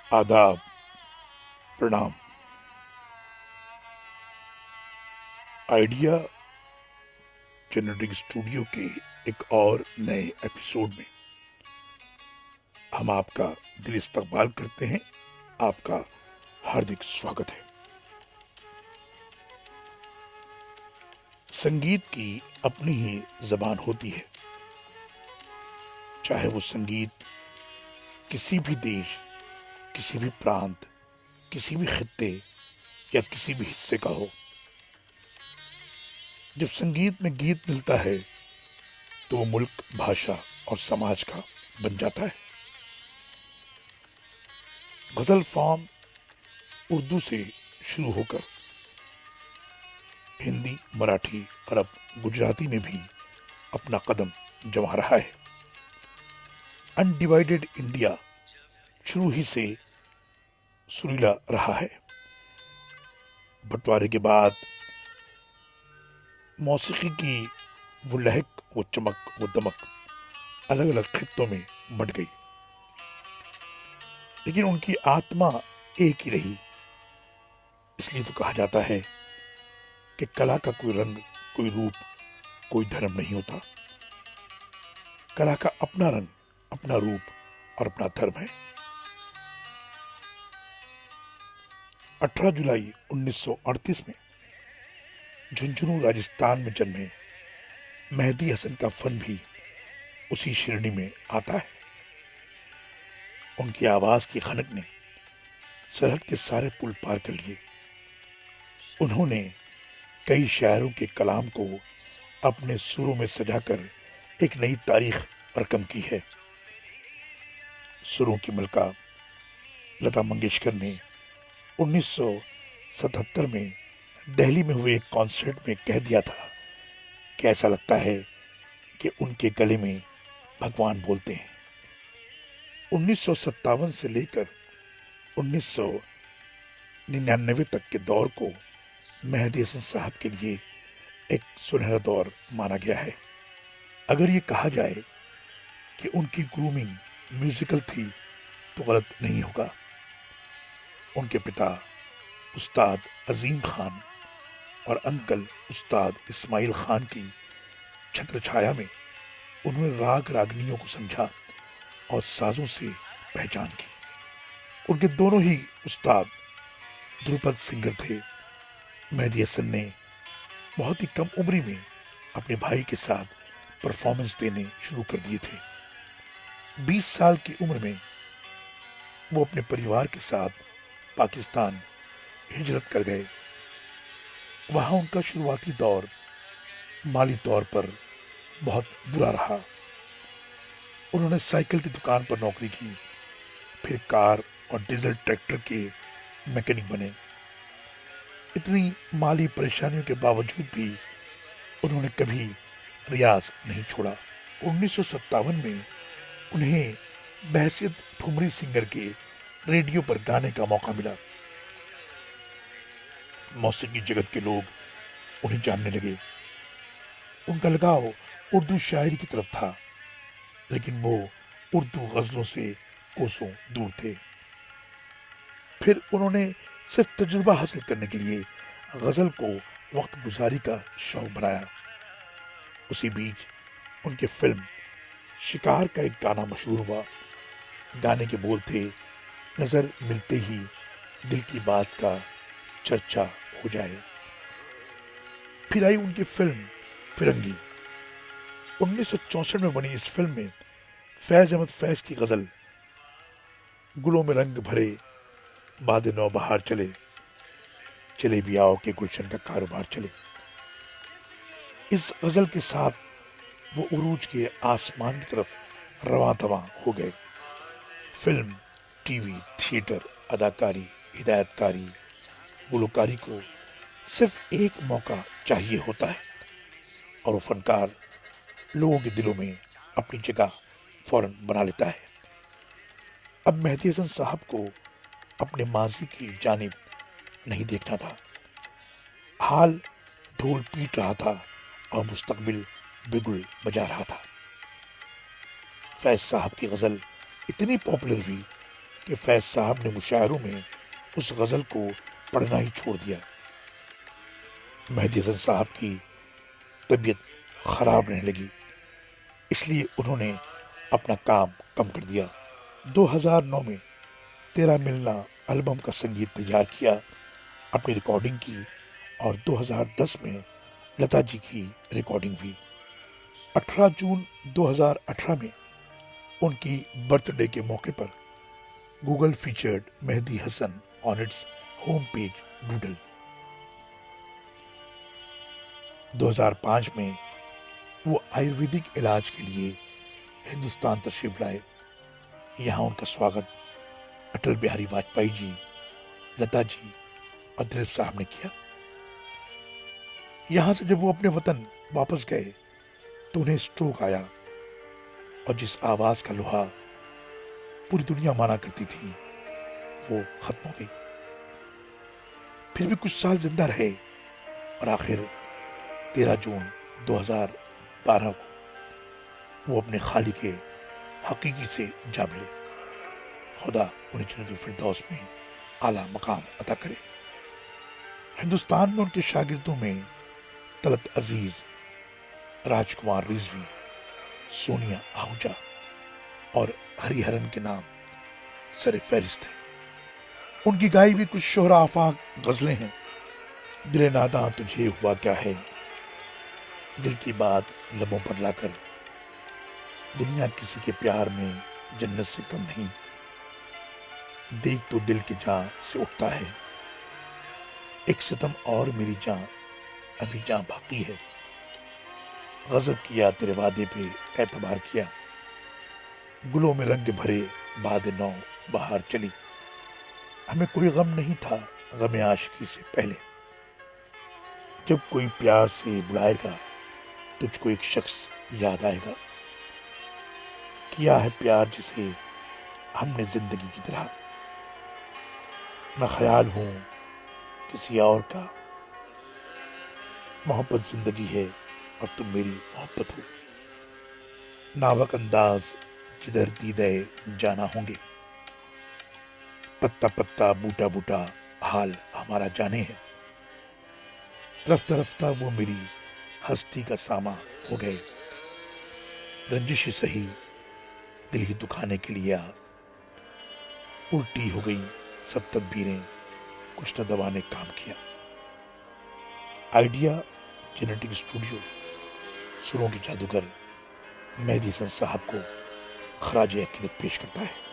आदाब, प्रणाम। Idea generating studio के एक और नए एपिसोड में हम आपका दिल इस्तकबाल करते हैं। आपका हार्दिक स्वागत है। संगीत की अपनी ही जबान होती है, चाहे वो संगीत किसी भी देश, किसी भी प्रांत, किसी भी खित्ते या किसी भी हिस्से का हो। जब संगीत में गीत मिलता है तो वो मुल्क, भाषा और समाज का बन जाता है। गजल फॉर्म उर्दू से शुरू होकर हिंदी, मराठी और अब गुजराती में भी अपना कदम जमा रहा है। अनडिवाइडेड इंडिया शुरू ही से सुरीला रहा है। बंटवारे के बाद मौसीकी की वो लहक, वो चमक, वो दमक अलग अलग खित्तों में बंट गई, लेकिन उनकी आत्मा एक ही रही। इसलिए तो कहा जाता है कि कला का कोई रंग, कोई रूप, कोई धर्म नहीं होता। कला का अपना रंग, अपना रूप और अपना धर्म है। 18 जुलाई 1938 में झुंझुनू राजस्थान में जन्मे मेहदी हसन का फन भी उसी श्रेणी में आता है। उनकी आवाज की खनक ने सरहद के सारे पुल पार कर लिए। उन्होंने कई शायरों के कलाम को अपने सुरों में सजाकर एक नई तारीख रकम की है। सुरों की मलका लता मंगेशकर ने 1977 में दिल्ली में हुए एक कॉन्सर्ट में कह दिया था कि ऐसा लगता है कि उनके गले में भगवान बोलते हैं। 1957 से लेकर 1999 तक के दौर को मेहदी हसन साहब के लिए एक सुनहरा दौर माना गया है। अगर ये कहा जाए कि उनकी ग्रूमिंग म्यूजिकल थी तो गलत नहीं होगा। उनके पिता उस्ताद अजीम खान और अंकल उस्ताद इस्माइल खान की छत्र छाया में उन्होंने राग रागनियों को समझा और साजों से पहचान की। उनके दोनों ही उस्ताद ध्रुपद सिंगर थे। मेहदी हसन ने बहुत ही कम उम्र में अपने भाई के साथ परफॉर्मेंस देने शुरू कर दिए थे। 20 साल की उम्र में वो अपने परिवार के साथ पाकिस्तान हिजरत कर गए। वहां उनका शुरुआती दौर माली तौर पर बहुत बुरा रहा। उन्होंने साइकिल की दुकान पर नौकरी की, फिर कार और डीजल ट्रैक्टर के मैकेनिक बने। इतनी माली परेशानियों के बावजूद भी उन्होंने कभी रियाज नहीं छोड़ा। 1957 में उन्हें बहसियत ठुमरी सिंगर के रेडियो पर गाने का मौका मिला। मौसीकी जगत के लोग उन्हें जानने लगे। उनका लगाव उर्दू शायरी की तरफ था, लेकिन वो उर्दू गजलों से कोसों दूर थे। फिर उन्होंने सिर्फ तजुर्बा हासिल करने के लिए गजल को वक्त गुजारी का शौक बनाया। उसी बीच उनके फिल्म शिकार का एक गाना मशहूर हुआ। गाने के बोल थे, नजर मिलते ही दिल की बात का चर्चा हो जाए। फिर आई उनकी फिल्म फिरंगी। 1964 में बनी इस फिल्म में फैज अहमद फैज की गजल गुलों में रंग भरे बादे नौ बहार चले, चले भी आओ के गुलशन का कारोबार चले। इस गजल के साथ वो उरूज के आसमान की तरफ रवां तवां हो गए। फिल्म, टीवी, थिएटर, अदाकारी, हिदायतकारी, गुलकारी को सिर्फ एक मौका चाहिए होता है और वो फनकार लोगों के दिलों में अपनी जगह फौरन बना लेता है। अब मेहदी हसन साहब को अपने माजी की जानिब नहीं देखना था। हाल ढोल पीट रहा था और मुस्तकबिल बिगुल बजा रहा था। फैज साहब की गजल इतनी पॉपुलर हुई کہ فیض صاحب نے مشاعروں میں اس غزل کو پڑھنا ہی چھوڑ دیا۔ مہدی حسن صاحب کی طبیعت خراب رہنے لگی، اس لیے انہوں نے اپنا کام کم کر دیا۔ 2009 میں تیرا ملنا البم کا سنگیت تیار کیا، اپنی ریکارڈنگ کی، اور 2010 میں لتا جی کی ریکارڈنگ ہوئی۔ 18 جون 2018 میں ان کی برتھ ڈے کے موقع پر Google featured Mahdi Hasan on its home page doodle. 2005 میں وہ آیورویدک علاج کے لیے ہندوستان تشریف لائے۔ یہاں ان کا سواگت اٹل بہاری واجپئی جی، لتا جی اور دلیپ صاحب نے کیا۔ یہاں سے جب وہ اپنے وطن واپس گئے تو انہیں اسٹروک آیا، اور جس آواز کا لوہا پوری دنیا مانا کرتی تھی وہ ختم ہو گئی۔ پھر بھی کچھ سال زندہ رہے، اور آخر 13 جون 2012 کو وہ اپنے خالق حقیقی سے جا ملے۔ خدا انہیں جنت الفردوس میں اعلیٰ مقام عطا کرے۔ ہندوستان میں ان کے شاگردوں میں طلعت عزیز، راج کمار رضوی، سونیا آہوجا اور ہری ہرن کے نام سر فہرست ہیں۔ ان کی گائی بھی کچھ شہرا آفاق غزلیں ہیں۔ دل ناداں تجھے ہوا کیا ہے، دل کی بات لبوں پر لا کر، دنیا کسی کے پیار میں جنت سے کم نہیں، دیکھ تو دل کے جاں سے اٹھتا ہے، ایک ستم اور میری جاں ابھی جاں باقی ہے، غضب کیا تیرے وعدے پہ اعتبار کیا، گلوں میں رنگ بھرے باد نو بہار چلی، ہمیں کوئی غم نہیں تھا غم عاشقی سے پہلے، جب کوئی پیار سے بلائے گا تجھ کو ایک شخص یاد آئے گا، کیا ہے پیار جسے ہم نے زندگی کی طرح، میں خیال ہوں کسی اور کا، محبت زندگی ہے اور تم میری محبت ہو، ناوک انداز جدھر دیدے جانا ہوں گے، پتا پتا بوٹا بوٹا حال ہمارا جانے ہے، رفتہ رفتہ وہ میری ہستی کا ساما ہو گئے، رنجش سہی دل ہی دکھانے کے لیے الٹی ہو گئی سب تدبیریں، کچھ نہ دوا نے کام کیا۔ آئیڈیا جینیٹک اسٹوڈیو سروں کے جادوگر مہدی حسن صاحب کو خراج عقیدت پیش کرتا ہے۔